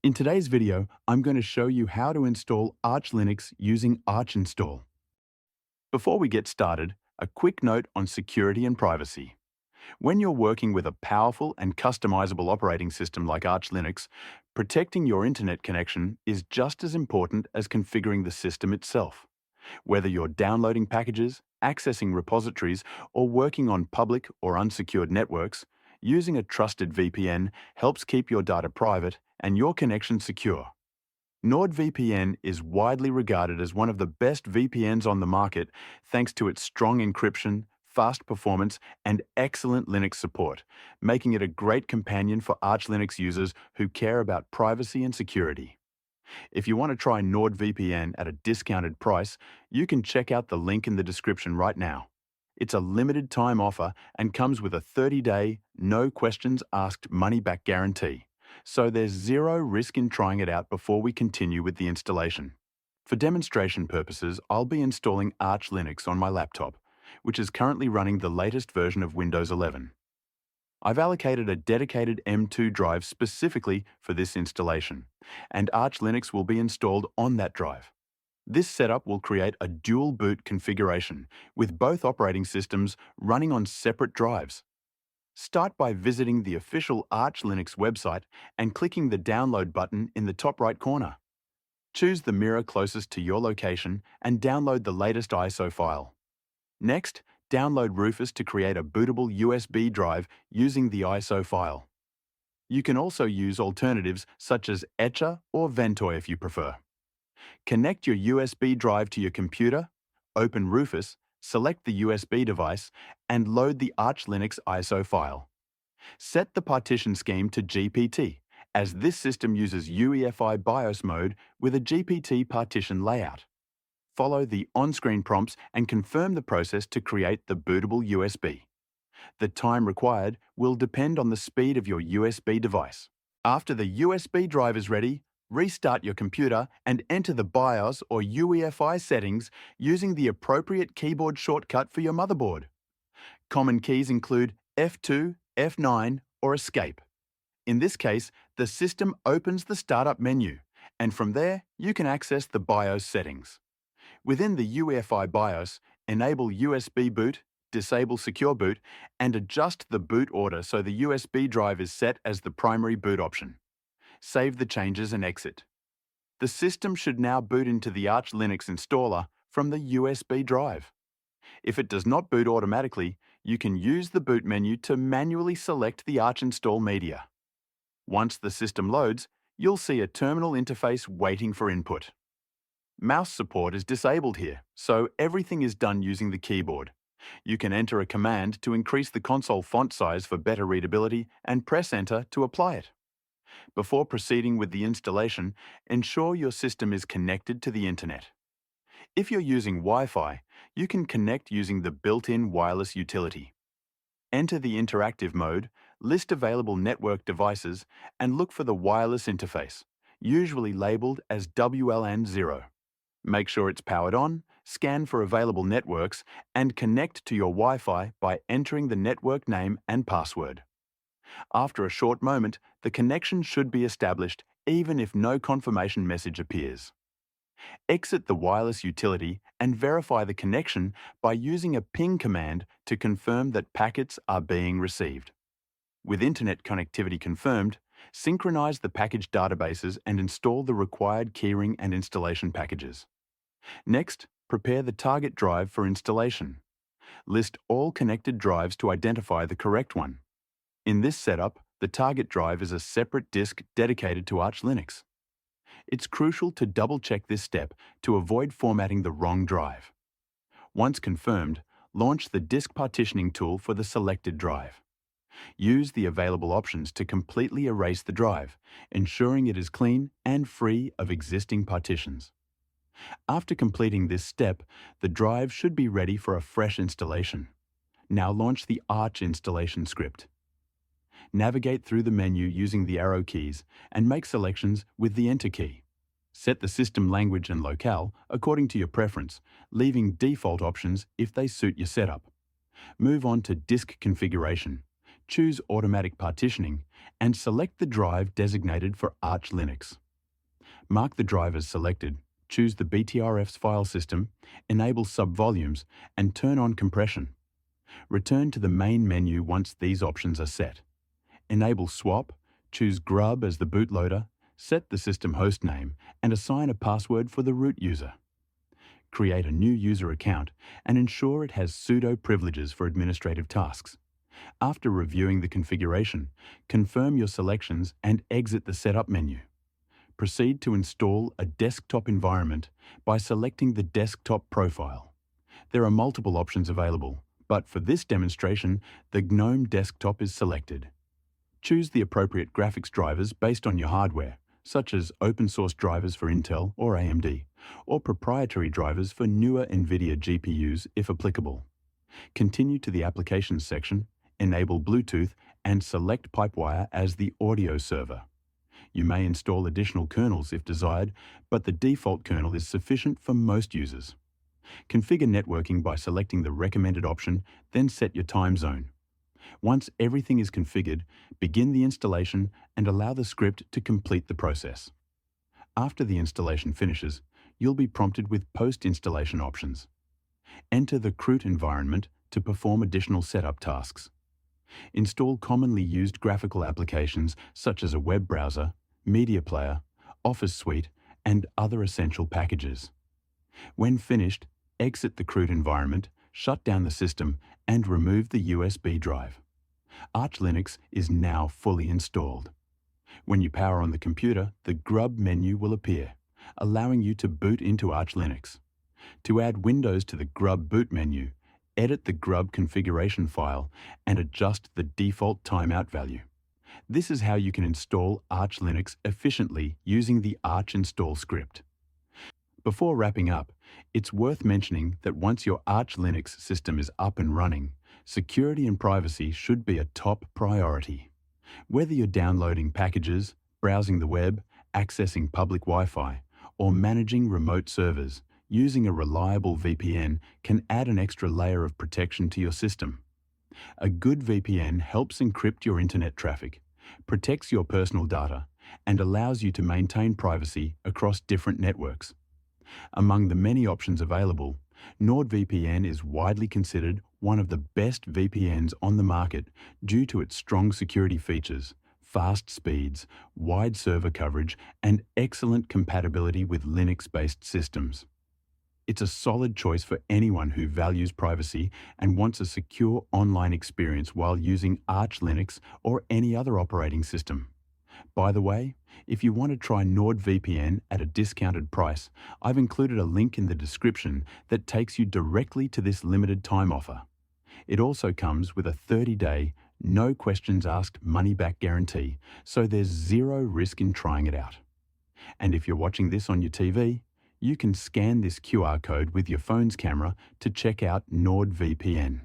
In today's video, I'm going to show you how to install Arch Linux using Archinstall. Before we get started, a quick note on security and privacy. When you're working with a powerful and customizable operating system like Arch Linux, protecting your internet connection is just as important as configuring the system itself. Whether you're downloading packages, accessing repositories, or working on public or unsecured networks, using a trusted VPN helps keep your data private and your connection secure. NordVPN is widely regarded as one of the best VPNs on the market thanks to its strong encryption, fast performance, and excellent Linux support, making it a great companion for Arch Linux users who care about privacy and security. If you want to try NordVPN at a discounted price, you can check out the link in the description right now. It's a limited time offer and comes with a 30-day, no questions asked money-back guarantee. So there's zero risk in trying it out before we continue with the installation. For demonstration purposes, I'll be installing Arch Linux on my laptop, which is currently running the latest version of Windows 11. I've allocated a dedicated M2 drive specifically for this installation, and Arch Linux will be installed on that drive. This setup will create a dual boot configuration, with both operating systems running on separate drives. Start by visiting the official Arch Linux website and clicking the download button in the top right corner. Choose the mirror closest to your location and download the latest ISO file. Next, download Rufus to create a bootable USB drive using the ISO file. You can also use alternatives such as Etcher or Ventoy if you prefer. Connect your USB drive to your computer, open Rufus, select the USB device, and load the Arch Linux ISO file. Set the partition scheme to GPT, as this system uses UEFI BIOS mode with a GPT partition layout. Follow the on-screen prompts and confirm the process to create the bootable USB. The time required will depend on the speed of your USB device. After the USB drive is ready, restart your computer and enter the BIOS or UEFI settings using the appropriate keyboard shortcut for your motherboard. Common keys include F2, F9, or Escape. In this case, the system opens the startup menu, and from there you can access the BIOS settings. Within the UEFI BIOS, enable USB boot, disable secure boot, and adjust the boot order so the USB drive is set as the primary boot option. Save the changes and exit. The system should now boot into the Arch Linux installer from the USB drive. If it does not boot automatically, you can use the boot menu to manually select the Archinstall media. Once the system loads, you'll see a terminal interface waiting for input. Mouse support is disabled here, so everything is done using the keyboard. You can enter a command to increase the console font size for better readability and press Enter to apply it. Before proceeding with the installation, ensure your system is connected to the internet. If you're using Wi-Fi, you can connect using the built-in wireless utility. Enter the interactive mode, list available network devices, and look for the wireless interface, usually labeled as WLAN0. Make sure it's powered on, scan for available networks, and connect to your Wi-Fi by entering the network name and password. After a short moment, the connection should be established even if no confirmation message appears. Exit the wireless utility and verify the connection by using a ping command to confirm that packets are being received. With internet connectivity confirmed, synchronize the package databases and install the required keyring and installation packages. Next, prepare the target drive for installation. List all connected drives to identify the correct one. In this setup, the target drive is a separate disk dedicated to Arch Linux. It's crucial to double-check this step to avoid formatting the wrong drive. Once confirmed, launch the disk partitioning tool for the selected drive. Use the available options to completely erase the drive, ensuring it is clean and free of existing partitions. After completing this step, the drive should be ready for a fresh installation. Now launch the Arch installation script. Navigate through the menu using the arrow keys and make selections with the Enter key. Set the system language and locale according to your preference, leaving default options if they suit your setup. Move on to disk configuration. choose Automatic Partitioning and select the drive designated for Arch Linux. Mark the drive as selected, choose the BTRF's file system, enable subvolumes, and turn on compression. Return to the main menu once these options are set. Enable swap, choose grub as the bootloader, set the system hostname, and assign a password for the root user. Create a new user account and ensure it has sudo privileges for administrative tasks. After reviewing the configuration, confirm your selections and exit the Setup menu. Proceed to install a desktop environment by selecting the desktop profile. There are multiple options available, but for this demonstration, the GNOME desktop is selected. Choose the appropriate graphics drivers based on your hardware, such as open-source drivers for Intel or AMD, or proprietary drivers for newer NVIDIA GPUs if applicable. Continue to the Applications section, enable Bluetooth, and select Pipewire as the audio server. You may install additional kernels if desired, but the default kernel is sufficient for most users. Configure networking by selecting the recommended option, then set your time zone. Once everything is configured, begin the installation and allow the script to complete the process. After the installation finishes, you'll be prompted with post-installation options. Enter the CRUT environment to perform additional setup tasks. Install commonly used graphical applications such as a web browser, media player, Office Suite, and other essential packages. When finished, exit the CRUT environment, shut down the system, and remove the USB drive. Arch Linux is now fully installed. When you power on the computer, the grub menu will appear, allowing you to boot into Arch Linux. To add Windows to the grub boot menu, edit the grub configuration file and adjust the default timeout value. This is how you can install Arch Linux efficiently using the Archinstall script. Before wrapping up, it's worth mentioning that once your Arch Linux system is up and running, security and privacy should be a top priority. Whether you're downloading packages, browsing the web, accessing public Wi-Fi, or managing remote servers, using a reliable VPN can add an extra layer of protection to your system. A good VPN helps encrypt your internet traffic, protects your personal data, and allows you to maintain privacy across different networks. Among the many options available, NordVPN is widely considered one of the best VPNs on the market due to its strong security features, fast speeds, wide server coverage, and excellent compatibility with Linux-based systems. It's a solid choice for anyone who values privacy and wants a secure online experience while using Arch Linux or any other operating system. By the way, if you want to try NordVPN at a discounted price, I've included a link in the description that takes you directly to this limited time offer. It also comes with a 30-day, no questions asked money-back guarantee, so there's zero risk in trying it out. And if you're watching this on your TV, you can scan this QR code with your phone's camera to check out NordVPN.